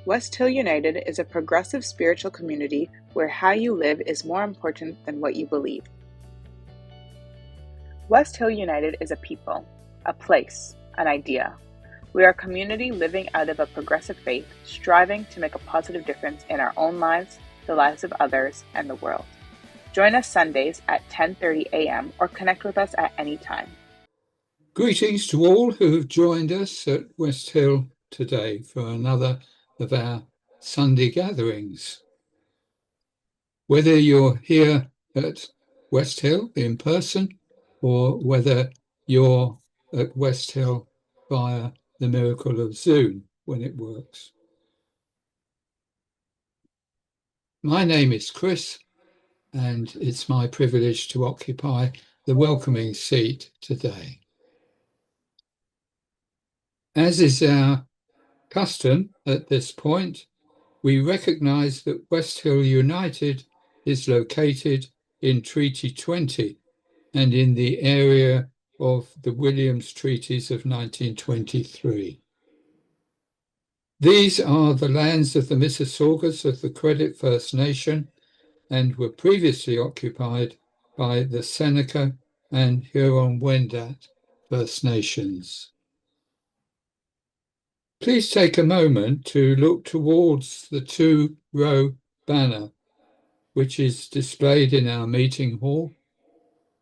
West Hill United is a progressive spiritual community where how you live is more important than what you believe. West Hill United is a people, a place, an idea. We are a community living out of a progressive faith, striving to make a positive difference in our own lives, the lives of others, and the world. Join us Sundays at 10:30 a.m. or connect with us at any time. Greetings to all who have joined us at West Hill today for another of our Sunday gatherings. Whether you're here at West Hill in person or whether you're at West Hill via the miracle of Zoom when it works. My name is Chris, and it's my privilege to occupy the welcoming seat today. As is our custom at this point, we recognise that West Hill United is located in Treaty 20 and in the area of the Williams Treaties of 1923. These are the lands of the Mississaugas of the Credit First Nation and were previously occupied by the Seneca and Huron-Wendat First Nations. Please take a moment to look towards the two-row banner, which is displayed in our meeting hall,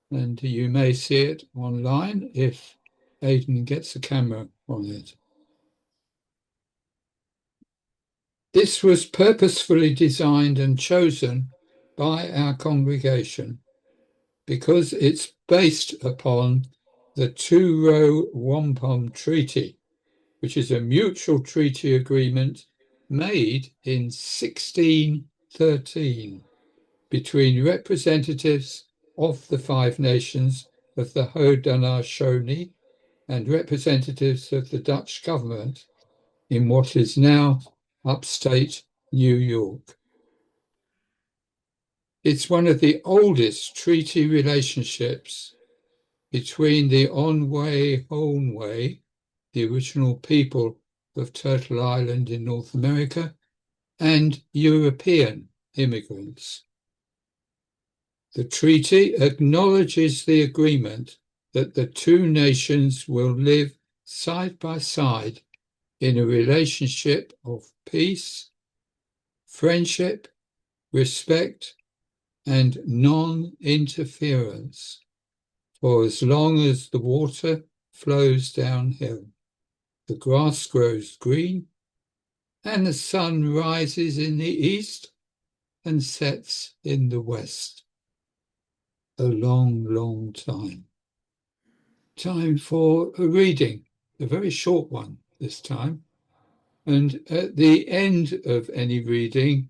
and you may see it online if Aidan gets a camera on it. This was purposefully designed and chosen by our congregation because it's based upon the Two-Row Wampum Treaty, which is a mutual treaty agreement made in 1613 between representatives of the Five Nations of the Haudenosaunee and representatives of the Dutch government in what is now upstate New York. It's one of the oldest treaty relationships between the Onwehonwe, the original people of Turtle Island in North America, and European immigrants. The treaty acknowledges the agreement that the two nations will live side by side in a relationship of peace, friendship, respect, and non-interference for as long as the water flows downhill, the grass grows green, and the sun rises in the east and sets in the west. A long, long time. Time for a reading, a very short one this time. And at the end of any reading,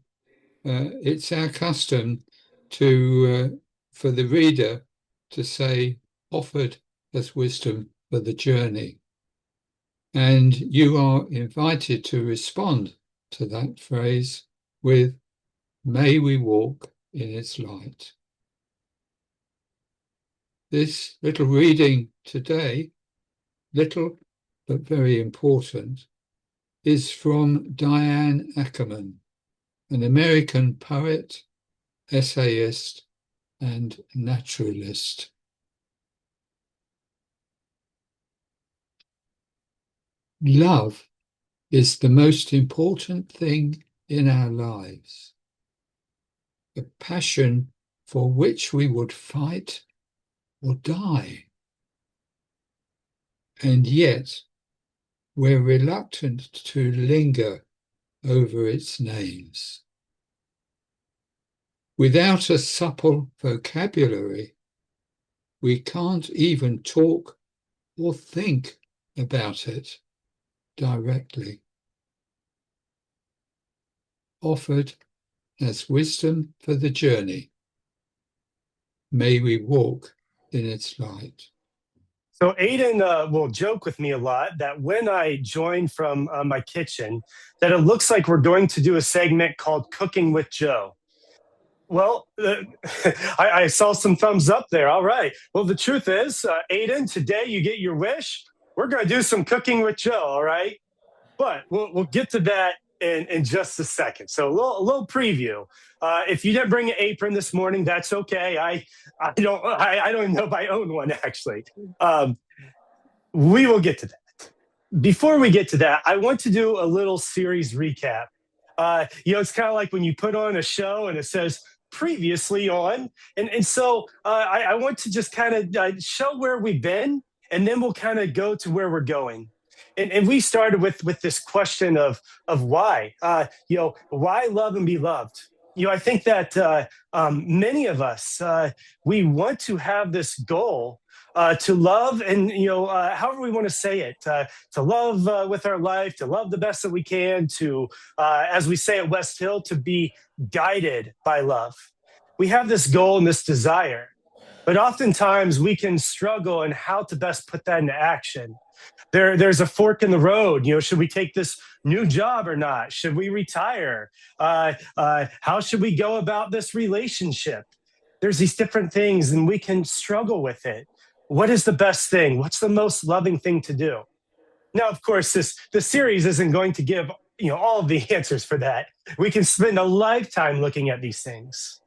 it's our custom for the reader to say, offered as wisdom for the journey. And you are invited to respond to that phrase with, may we walk in its light. This little reading today, little but very important, is from Diane Ackerman, an American poet, essayist, and naturalist. Love is the most important thing in our lives, a passion for which we would fight or die. And yet, we're reluctant to linger over its names. Without a supple vocabulary, we can't even talk or think about it directly. Offered as wisdom for the journey, may we walk in its light. So Aidan will joke with me a lot that when I join from my kitchen, that it looks like we're going to do a segment called Cooking with Joe. Well, I saw some thumbs up there. All right. Well, the truth is, Aidan, today you get your wish. We're going to do some Cooking with Joe, all right? But we'll get to that in just a second. So a little preview. If you didn't bring an apron this morning, that's okay. I don't even know if I own one, actually. We will get to that. Before we get to that, I want to do a little series recap. It's kind of like when you put on a show and it says previously on. And so I want to just kind of show where we've been, and then we'll kind of go to where we're going. And we started with this question of why, why love and be loved. I think that many of us, we want to have this goal to love, and however we want to say it, to love with our life, to love the best that we can, to as we say at West Hill, to be guided by love. We have this goal and this desire, but oftentimes we can struggle in how to best put that into action. There's a fork in the road. Should we take this new job or not? Should we retire? How should we go about this relationship? There's these different things, and we can struggle with it. What is the best thing? What's the most loving thing to do? Now, of course, the series isn't going to give all of the answers for that. We can spend a lifetime looking at these things.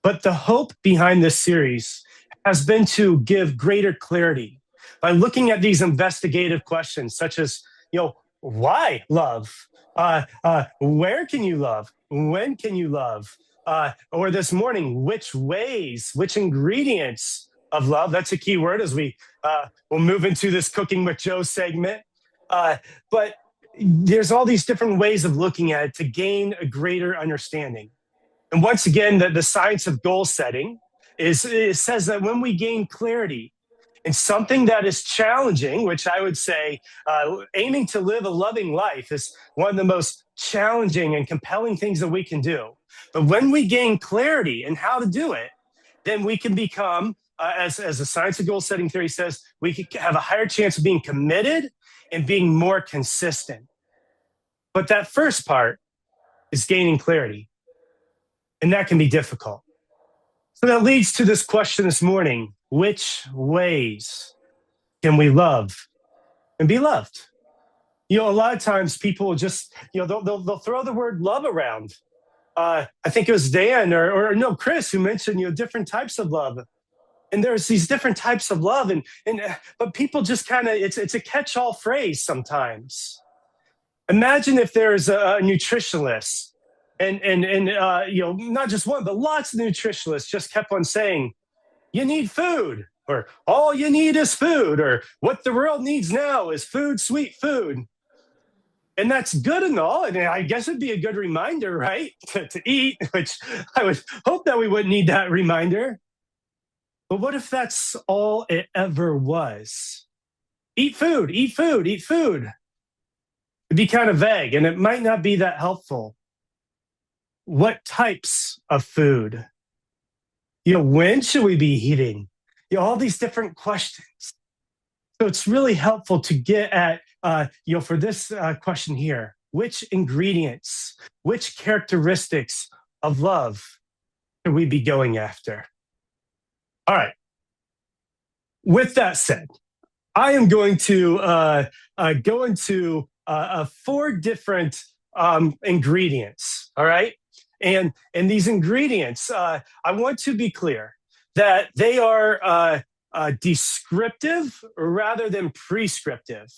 But the hope behind this series has been to give greater clarity by looking at these investigative questions, such as, why love? Where can you love? When can you love? Or this morning, which ways, which ingredients of love? That's a key word as we'll move into this Cooking with Joe segment. But there's all these different ways of looking at it to gain a greater understanding. And once again, the science of goal setting it says that when we gain clarity in something that is challenging, which I would say aiming to live a loving life is one of the most challenging and compelling things that we can do. But when we gain clarity in how to do it, then we can become, as the science of goal setting theory says, we can have a higher chance of being committed and being more consistent. But that first part is gaining clarity, and that can be difficult. So that leads to this question this morning: which ways can we love and be loved? A lot of times people will just, they'll throw the word love around. I think it was Dan or no, Chris, who mentioned, different types of love. And there's these different types of love, but people just kind of, it's a catch-all phrase sometimes. Imagine if there's a nutritionist and not just one, but lots of nutritionists just kept on saying, you need food, or all you need is food, or what the world needs now is food, sweet food. And that's good and all. And I guess it'd be a good reminder, right? To eat, which I would hope that we wouldn't need that reminder. But what if that's all it ever was? Eat food, eat food, eat food. It'd be kind of vague, and it might not be that helpful. What types of food? When should we be eating? All these different questions. So it's really helpful to get at, for this question here, which ingredients, which characteristics of love should we be going after? All right. With that said, I am going to go into 4 different ingredients. All right. And these ingredients, I want to be clear that they are descriptive rather than prescriptive.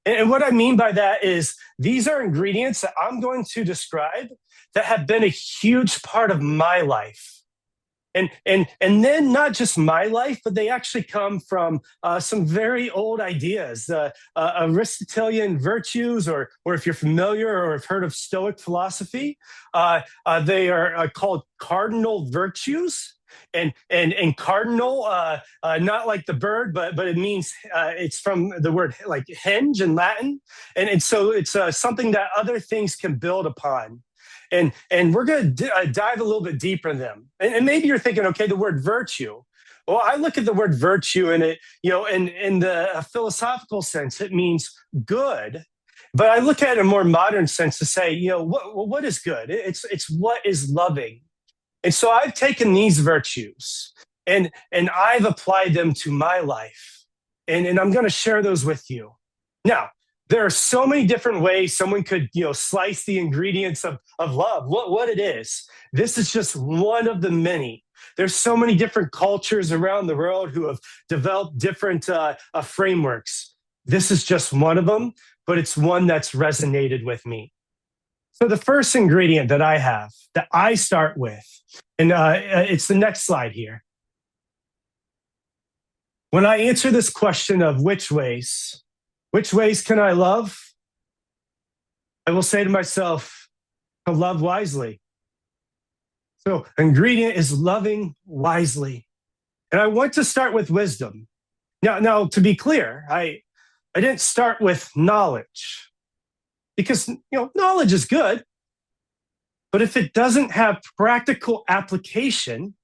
And what I mean by that is these are ingredients that I'm going to describe that have been a huge part of my life. And then not just my life, but they actually come from some very old ideas, Aristotelian virtues, or if you're familiar or have heard of Stoic philosophy, they are called cardinal virtues. And cardinal, not like the bird, but it means it's from the word like hinge in Latin, and so it's something that other things can build upon. And we're going to dive a little bit deeper in them. And maybe you're thinking, okay, the word virtue. Well, I look at the word virtue and it, in the philosophical sense, it means good. But I look at it in a more modern sense to say, what is good? It's what is loving. And so I've taken these virtues and I've applied them to my life. And I'm going to share those with you. Now, There are so many different ways someone could, slice the ingredients of love, what it is. This is just one of the many. There's so many different cultures around the world who have developed different frameworks. This is just one of them, but it's one that's resonated with me. So the first ingredient that I have, that I start with, and it's the next slide here. When I answer this question of which ways can I love? I will say to myself, to love wisely. So ingredient is loving wisely. And I want to start with wisdom. Now to be clear, I didn't start with knowledge, because knowledge is good, but if it doesn't have practical application,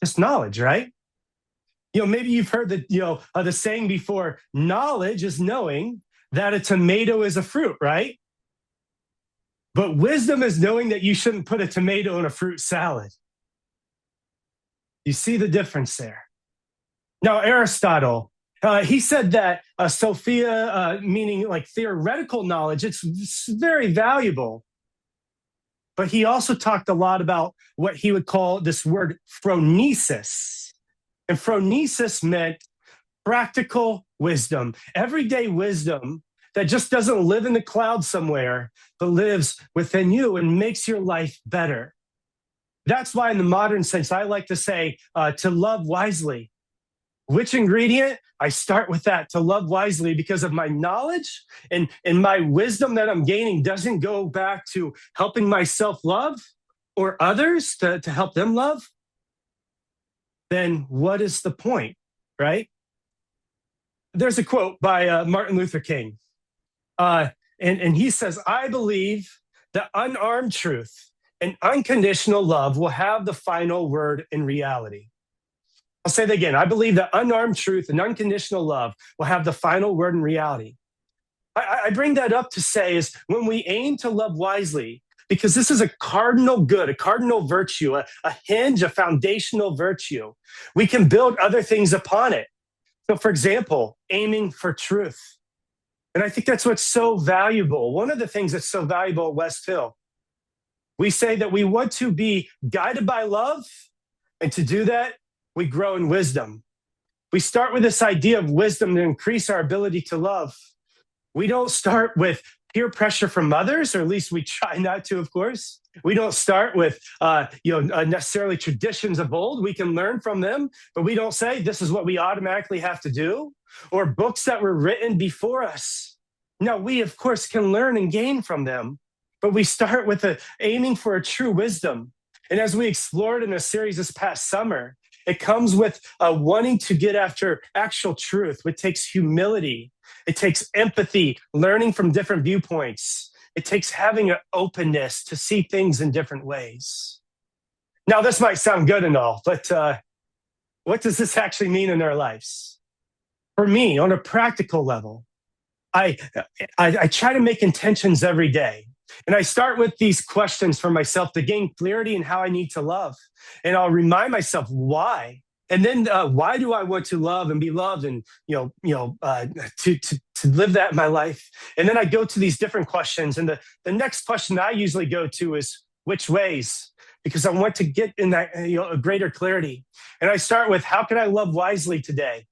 it's knowledge, right? Maybe you've heard the saying before, knowledge is knowing that a tomato is a fruit, right? But wisdom is knowing that you shouldn't put a tomato in a fruit salad. You see the difference there? Now, Aristotle, he said that Sophia, meaning like theoretical knowledge, it's very valuable. But he also talked a lot about what he would call this word phronesis. And phronesis meant practical wisdom, everyday wisdom that just doesn't live in the clouds somewhere, but lives within you and makes your life better. That's why in the modern sense, I like to say to love wisely. Which ingredient? I start with that, to love wisely, because of my knowledge and my wisdom that I'm gaining doesn't go back to helping myself love or others to help them love. Then what is the point, right? There's a quote by Martin Luther King. And he says, I believe that unarmed truth and unconditional love will have the final word in reality. I'll say that again. I believe that unarmed truth and unconditional love will have the final word in reality. I bring that up to say is when we aim to love wisely, because this is a cardinal good, a cardinal virtue, a hinge, a foundational virtue, we can build other things upon it. So, for example, aiming for truth. And I think that's what's so valuable. One of the things that's so valuable at West Hill, we say that we want to be guided by love, and to do that, we grow in wisdom. We start with this idea of wisdom to increase our ability to love. We don't start with peer pressure from others, or at least we try not to, of course. We don't start with necessarily traditions of old. We can learn from them, but we don't say this is what we automatically have to do, or books that were written before us. No, we, of course, can learn and gain from them, but we start with aiming for a true wisdom. And as we explored in a series this past summer, it comes with wanting to get after actual truth, which takes humility. It takes empathy, learning from different viewpoints. It takes having an openness to see things in different ways. Now, this might sound good and all, but what does this actually mean in our lives? For me, on a practical level, I try to make intentions every day. And I start with these questions for myself to gain clarity in how I need to love. And I'll remind myself why. And then why do I want to love and be loved, and to live that in my life? And then I go to these different questions. And the next question I usually go to is which ways? Because I want to get in that a greater clarity. And I start with how can I love wisely today?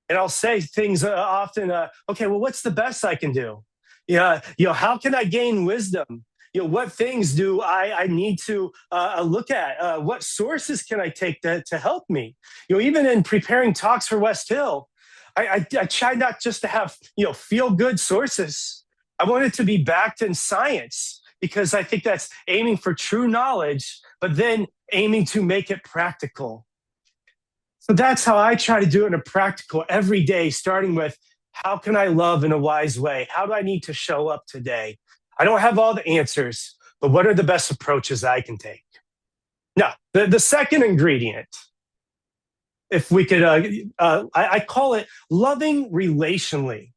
And I'll say things often. Okay, well, what's the best I can do? How can I gain wisdom? What things do I need to look at? What sources can I take to help me? Even in preparing talks for West Hill, I try not just to have, feel good sources. I want it to be backed in science, because I think that's aiming for true knowledge, but then aiming to make it practical. So that's how I try to do it in a practical every day, starting with how can I love in a wise way? How do I need to show up today? I don't have all the answers, but what are the best approaches I can take? Now, the second ingredient, if we could, I call it loving relationally.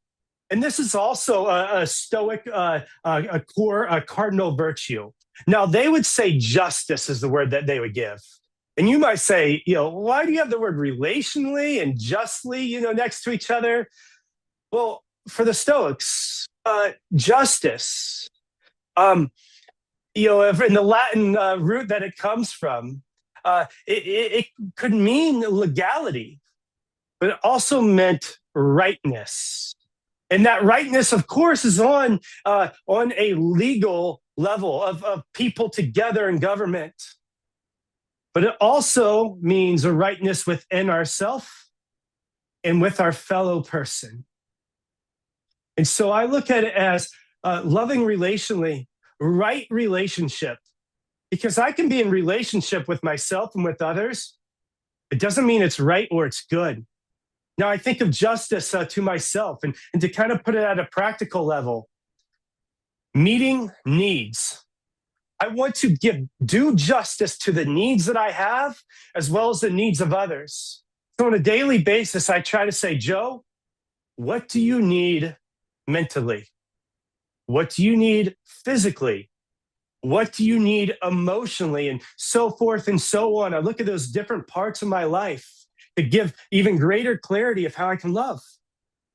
And this is also a Stoic, a core, cardinal virtue. Now, they would say justice is the word that they would give. And you might say, why do you have the word relationally and justly, next to each other? Well, for the Stoics, justice, in the Latin root that it comes from, it could mean legality, but it also meant rightness. And that rightness, of course, is on a legal level of people together in government. But it also means a rightness within ourselves and with our fellow person. And so I look at it as loving relationally, right relationship, because I can be in relationship with myself and with others. It doesn't mean it's right or it's good. Now, I think of justice to myself and to kind of put it at a practical level, meeting needs. I want to give due justice to the needs that I have as well as the needs of others. So on a daily basis, I try to say, Joe, what do you need mentally? What do you need physically? What do you need emotionally? And so forth and so on. I look at those different parts of my life to give even greater clarity of how I can love.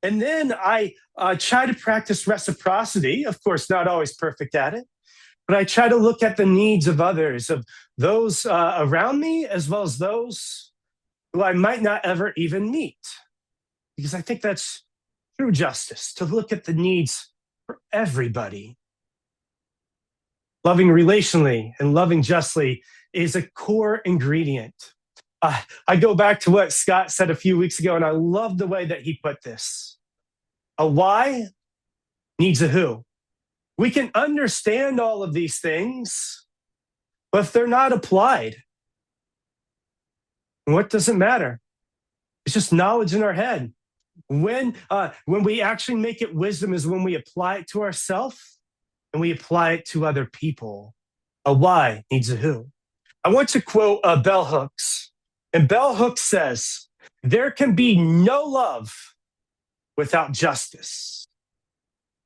And then I try to practice reciprocity. Of course, not always perfect at it, but I try to look at the needs of others, of those around me, as well as those who I might not ever even meet. Because I think that's true justice, to look at the needs for everybody. Loving relationally and loving justly is a core ingredient. I go back to what Scott said a few weeks ago, and I love the way that he put this. A why needs a who. We can understand all of these things, but if they're not applied, what does it matter? It's just knowledge in our head. When we actually make it wisdom is when we apply it to ourselves and we apply it to other people. A why needs a who. I want to quote Bell Hooks. And Bell Hooks says, there can be no love without justice.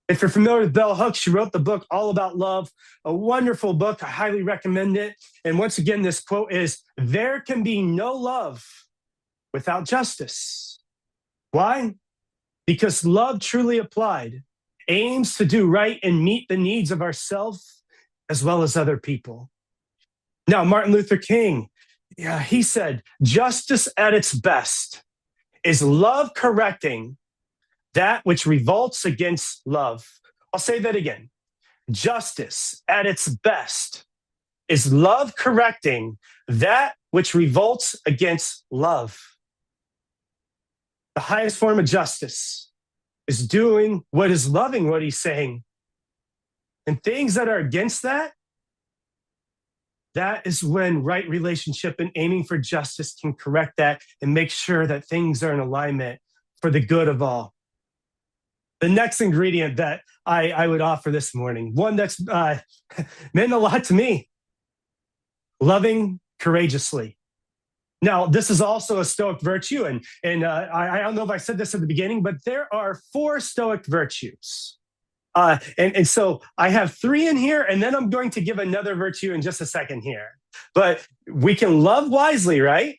If you're familiar with Bell Hooks, she wrote the book All About Love, a wonderful book. I highly recommend it. And once again, this quote is, there can be no love without justice. Why? Because love truly applied aims to do right and meet the needs of ourselves as well as other people. Now, Martin Luther King, he said, justice at its best is love correcting that which revolts against love. I'll say that again. Justice at its best is love correcting that which revolts against love. The highest form of justice is doing what is loving, what he's saying. And things that are against that, that is when right relationship and aiming for justice can correct that and make sure that things are in alignment for the good of all. The next ingredient that I would offer this morning, one that's meant a lot to me, loving courageously. Now, this is also a Stoic virtue, and I don't know if I said this at the beginning, but there are 4 Stoic virtues. And so I have 3 in here, and then I'm going to give another virtue in just a second here. But we can love wisely, right?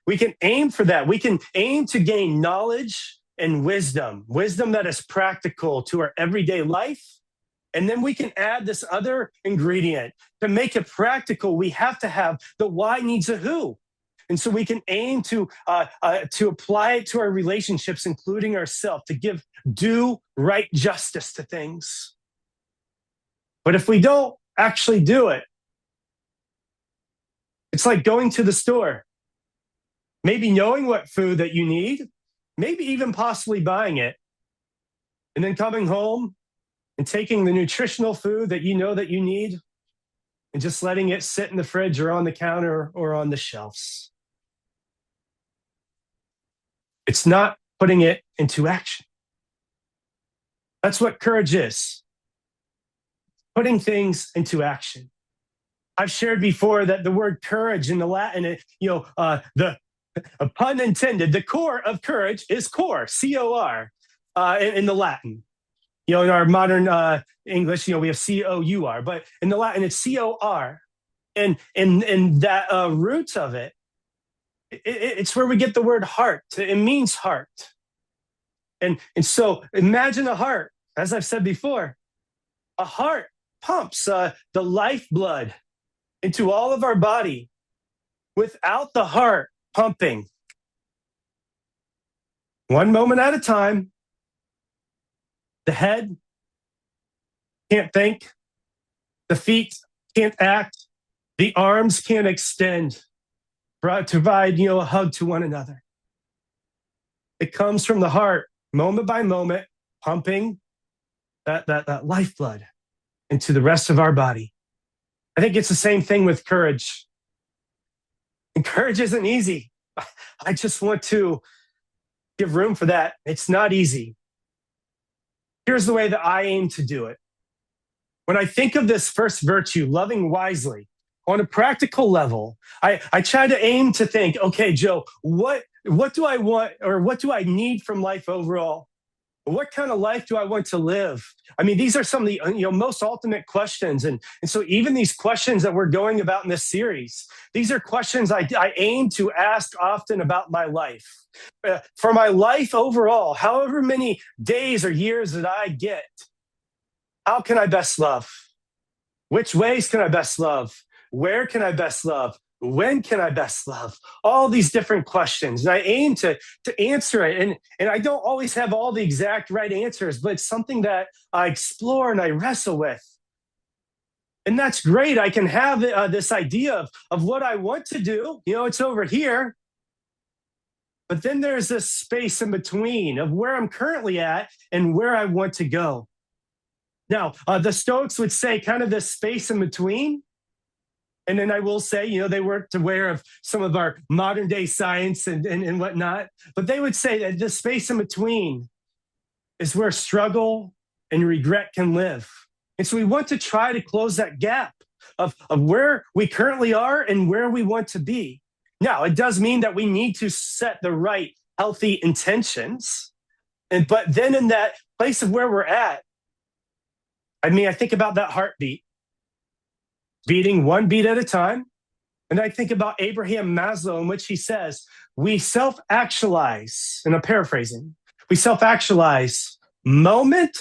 We can aim for that. We can aim to gain knowledge and wisdom that is practical to our everyday life. And then we can add this other ingredient. To make it practical, we have to have the why needs a who. And so we can aim to apply it to our relationships, including ourselves, to give due right justice to things. But if we don't actually do it, it's like going to the store, maybe knowing what food that you need, maybe even possibly buying it, and then coming home and taking the nutritional food that you know that you need and just letting it sit in the fridge or on the counter or on the shelves. It's not putting it into action. That's what courage is. Putting things into action. I've shared before that the word courage in the Latin, a pun intended, the core of courage is core, C-O-R, in the Latin. In our modern English, we have C-O-U-R, but in the Latin, it's C-O-R. And that root of it, it's where we get the word heart. It means heart. And so imagine a heart, as I've said before, a heart pumps the lifeblood into all of our body. Without the heart pumping, one moment at a time, the head can't think, the feet can't act, the arms can't extend, to provide, a hug to one another. It comes from the heart, moment by moment, pumping that lifeblood into the rest of our body. I think it's the same thing with courage. And courage isn't easy. I just want to give room for that. It's not easy. Here's the way that I aim to do it. When I think of this first virtue, loving wisely, on a practical level, I try to aim to think, okay, Joe, what do I want, or what do I need from life overall? What kind of life do I want to live? I mean, these are some of the most ultimate questions. And so even these questions that we're going about in this series, these are questions I aim to ask often about my life. For my life overall, however many days or years that I get, how can I best love? Which ways can I best love? Where can I best love? When can I best love? All these different questions. And I aim to answer it. And I don't always have all the exact right answers, but it's something that I explore and I wrestle with. And that's great. I can have this idea of what I want to do. It's over here. But then there's this space in between of where I'm currently at and where I want to go. Now, the Stoics would say kind of this space in between. And then I will say, they weren't aware of some of our modern day science and whatnot, but they would say that the space in between is where struggle and regret can live. And so we want to try to close that gap of where we currently are and where we want to be. Now, it does mean that we need to set the right, healthy intentions. But then in that place of where we're at, I think about that heartbeat. Beating one beat at a time. And I think about Abraham Maslow, in which he says, we self-actualize, and I'm paraphrasing, we self-actualize moment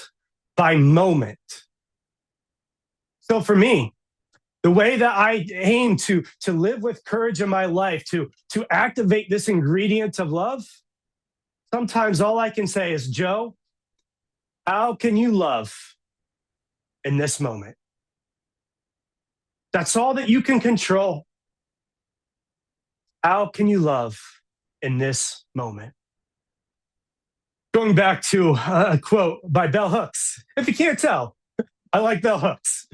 by moment. So for me, the way that I aim to live with courage in my life, to activate this ingredient of love, sometimes all I can say is, Joe, how can you love in this moment? That's all that you can control. How can you love in this moment? Going back to a quote by Bell Hooks. If you can't tell, I like Bell Hooks.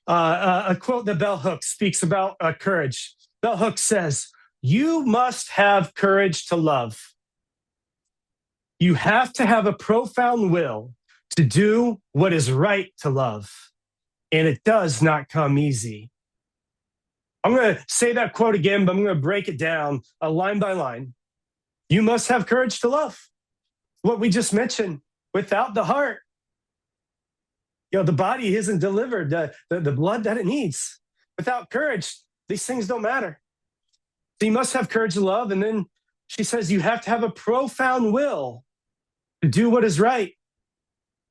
A quote that Bell Hooks speaks about courage. Bell Hooks says, you must have courage to love. You have to have a profound will to do what is right to love. And it does not come easy. I'm going to say that quote again, but I'm going to break it down line by line. You must have courage to love. What we just mentioned, without the heart, the body isn't delivered the blood that it needs. Without courage, these things don't matter. So you must have courage to love. And then she says you have to have a profound will to do what is right.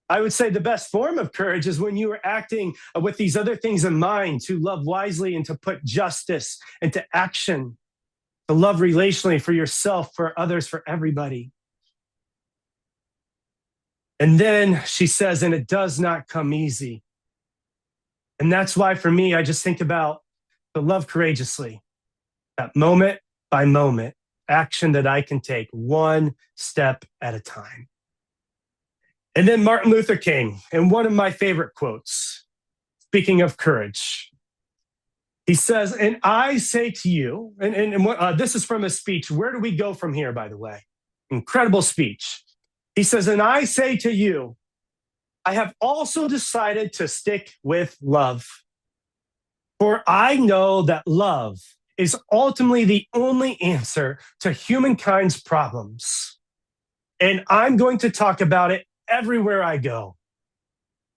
I would say the best form of courage is when you are acting with these other things in mind, to love wisely and to put justice into action, to love relationally for yourself, for others, for everybody. And then she says, and it does not come easy. And that's why for me, I just think about the love courageously, that moment by moment action that I can take one step at a time. And then Martin Luther King, and one of my favorite quotes, speaking of courage, he says, and I say to you, and this is from a speech. Where do we go from here, by the way? Incredible speech. He says, and I say to you, I have also decided to stick with love. For I know that love is ultimately the only answer to humankind's problems. And I'm going to talk about it everywhere I go.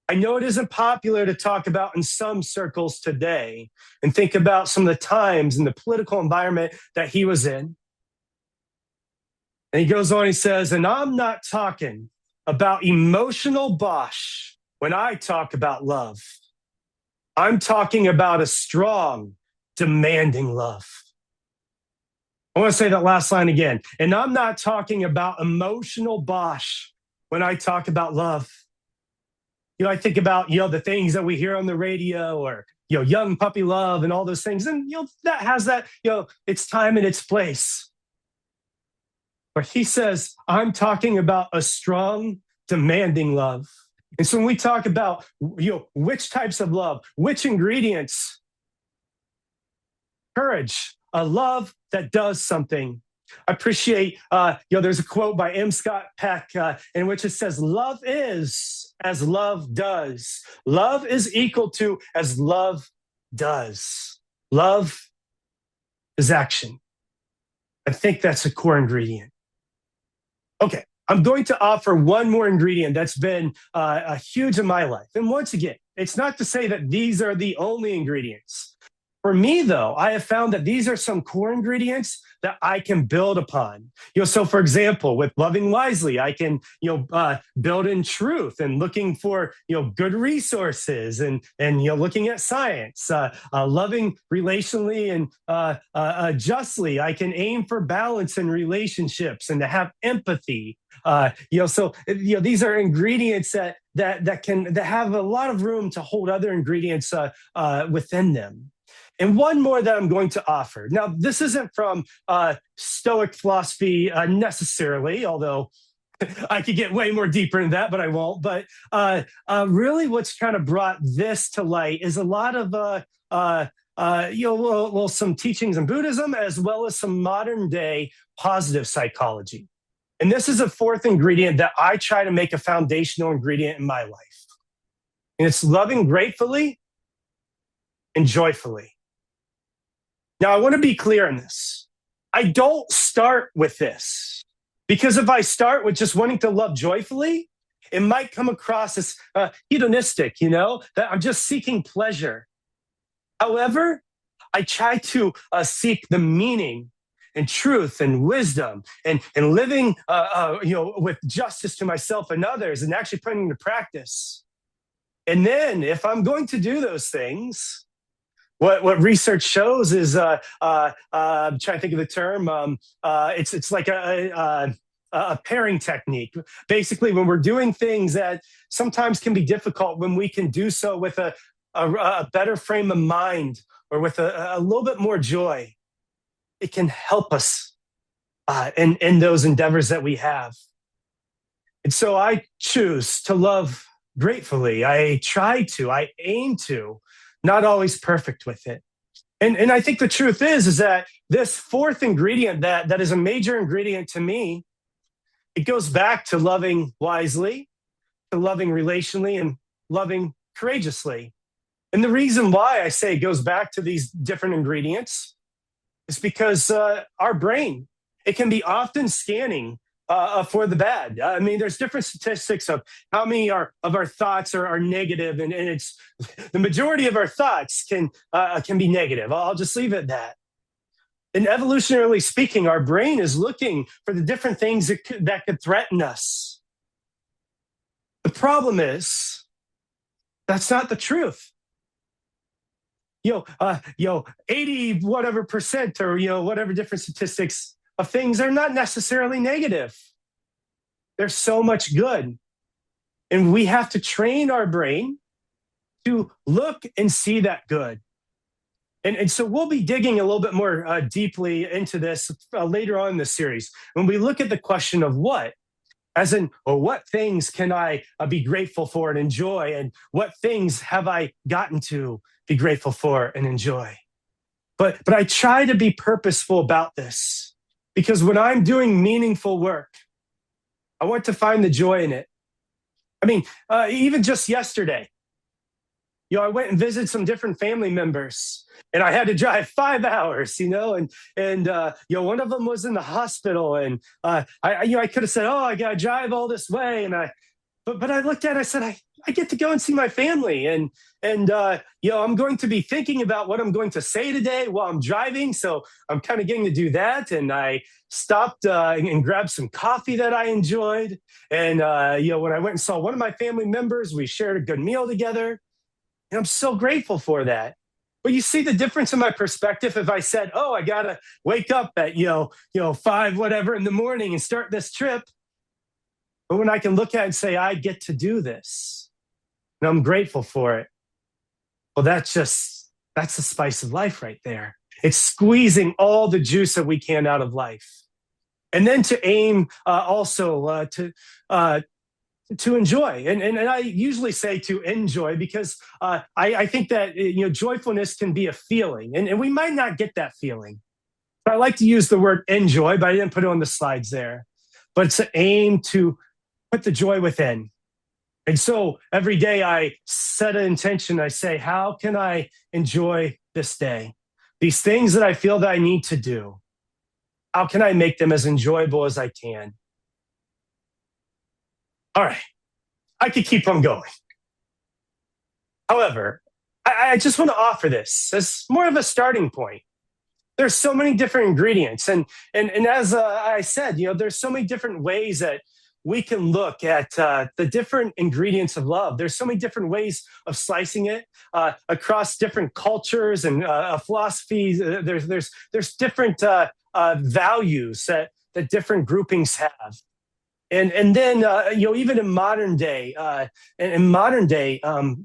I know it isn't popular to talk about in some circles today, and think about some of the times and the political environment that he was in. And he goes on, he says, and I'm not talking about emotional bosh when I talk about love. I'm talking about a strong, demanding love. I want to say that last line again. And I'm not talking about emotional bosh when I talk about love. I think about, the things that we hear on the radio, or, young puppy love and all those things. And, that has that, its time and its place. But he says, I'm talking about a strong, demanding love. And so when we talk about, which types of love, which ingredients, courage, a love that does something. I appreciate, there's a quote by M. Scott Peck in which it says, love is as love does. Love is equal to as love does. Love is action. I think that's a core ingredient. Okay, I'm going to offer one more ingredient that's been huge in my life. And once again, it's not to say that these are the only ingredients. For me, though, I have found that these are some core ingredients that I can build upon. So for example, with loving wisely, I can, build in truth and looking for, good resources and looking at science, loving relationally and justly. I can aim for balance in relationships and to have empathy. These are ingredients that have a lot of room to hold other ingredients within them. And one more that I'm going to offer. Now, this isn't from Stoic philosophy necessarily, although I could get way more deeper in that, but I won't. But really what's kind of brought this to light is a lot of, some teachings in Buddhism, as well as some modern day positive psychology. And this is a fourth ingredient that I try to make a foundational ingredient in my life. And it's loving gratefully and joyfully. Now, I want to be clear on this. I don't start with this, because if I start with just wanting to love joyfully, it might come across as hedonistic, that I'm just seeking pleasure. However, I try to seek the meaning and truth and wisdom and living, with justice to myself and others, and actually putting into practice. And then if I'm going to do those things, what research shows is, I'm trying to think of the term. It's like a pairing technique. Basically, when we're doing things that sometimes can be difficult, when we can do so with a better frame of mind or with a little bit more joy, it can help us in those endeavors that we have. And so I choose to love gratefully. I aim to. Not always perfect with it. And I think the truth is that this fourth ingredient that is a major ingredient to me, it goes back to loving wisely, to loving relationally, and loving courageously. And the reason why I say it goes back to these different ingredients is because our brain, it can be often scanning for the bad. I mean, there's different statistics of how many of our thoughts are negative, and it's the majority of our thoughts can be negative. I'll just leave it at that. And evolutionarily speaking, our brain is looking for the different things that could threaten us. The problem is that's not the truth. 80 whatever percent, or whatever different statistics of things are not necessarily negative. There's so much good. And we have to train our brain to look and see that good. And so we'll be digging a little bit more deeply into this later on in the series. When we look at the question of what, as in, what things can I be grateful for and enjoy? And what things have I gotten to be grateful for and enjoy? But I try to be purposeful about this. Because when I'm doing meaningful work, I want to find the joy in it. I mean, even just yesterday, I went and visited some different family members, and I had to drive 5 hours, and one of them was in the hospital, and I could have said, I got to drive all this way, but I looked at it, I said, I get to go and see my family, and I'm going to be thinking about what I'm going to say today while I'm driving. So I'm kind of getting to do that. And I stopped and grabbed some coffee that I enjoyed. And when I went and saw one of my family members, we shared a good meal together. And I'm so grateful for that. But you see the difference in my perspective if I said, "Oh, I gotta wake up at 5 whatever in the morning and start this trip," but when I can look at it and say, "I get to do this, and I'm grateful for it." Well, that's the spice of life right there. It's squeezing all the juice that we can out of life, and then to aim also to enjoy. And I usually say to enjoy because I think that joyfulness can be a feeling, and we might not get that feeling. But I like to use the word enjoy, but I didn't put it on the slides there. But it's an aim to put the joy within. And so every day I set an intention. I say, how can I enjoy this day? These things that I feel that I need to do, how can I make them as enjoyable as I can? All right, I could keep on going. However, I just want to offer this as more of a starting point. There's so many different ingredients. And as I said, there's so many different ways that we can look at the different ingredients of love. There's so many different ways of slicing it across different cultures and philosophies. There's different values that different groupings have. And then even in modern day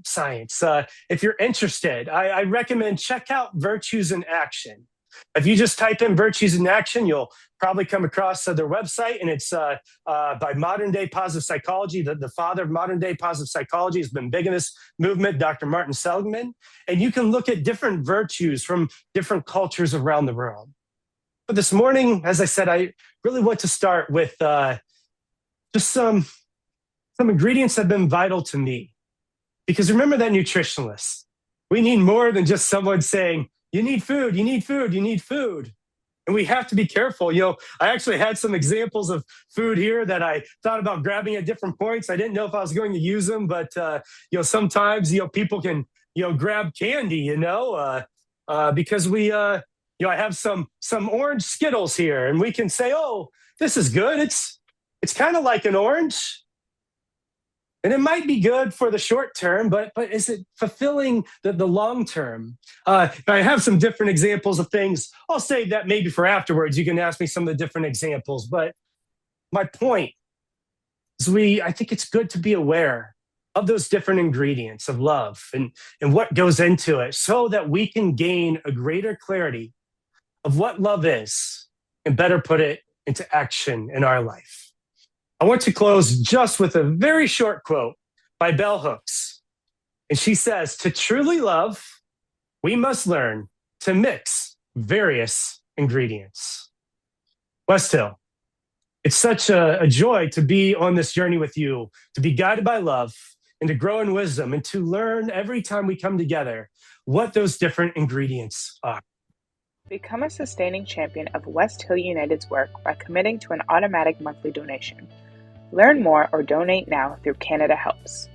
science, if you're interested, I recommend check out Virtues in Action. If you just type in Virtues in Action, you'll probably come across their website, and it's by Modern Day Positive Psychology. The father of modern day positive psychology has been big in this movement, Dr. Martin Seligman. And you can look at different virtues from different cultures around the world. But this morning, as I said, I really want to start with just some ingredients that have been vital to me. Because remember that nutritionalist. We need more than just someone saying, "You need food, you need food, you need food." And we have to be careful. I actually had some examples of food here that I thought about grabbing at different points. I didn't know if I was going to use them, but sometimes people can grab candy, because we I have some orange Skittles here, and we can say, "Oh, this is good. It's kind of like an orange." And it might be good for the short term, but is it fulfilling the long term? I have some different examples of things. I'll save that maybe for afterwards. You can ask me some of the different examples. But my point is I think it's good to be aware of those different ingredients of love and what goes into it so that we can gain a greater clarity of what love is and better put it into action in our life. I want to close just with a very short quote by Bell Hooks. And she says, "To truly love, we must learn to mix various ingredients." West Hill, it's such a joy to be on this journey with you, to be guided by love and to grow in wisdom and to learn every time we come together what those different ingredients are. Become a sustaining champion of West Hill United's work by committing to an automatic monthly donation. Learn more or donate now through Canada Helps.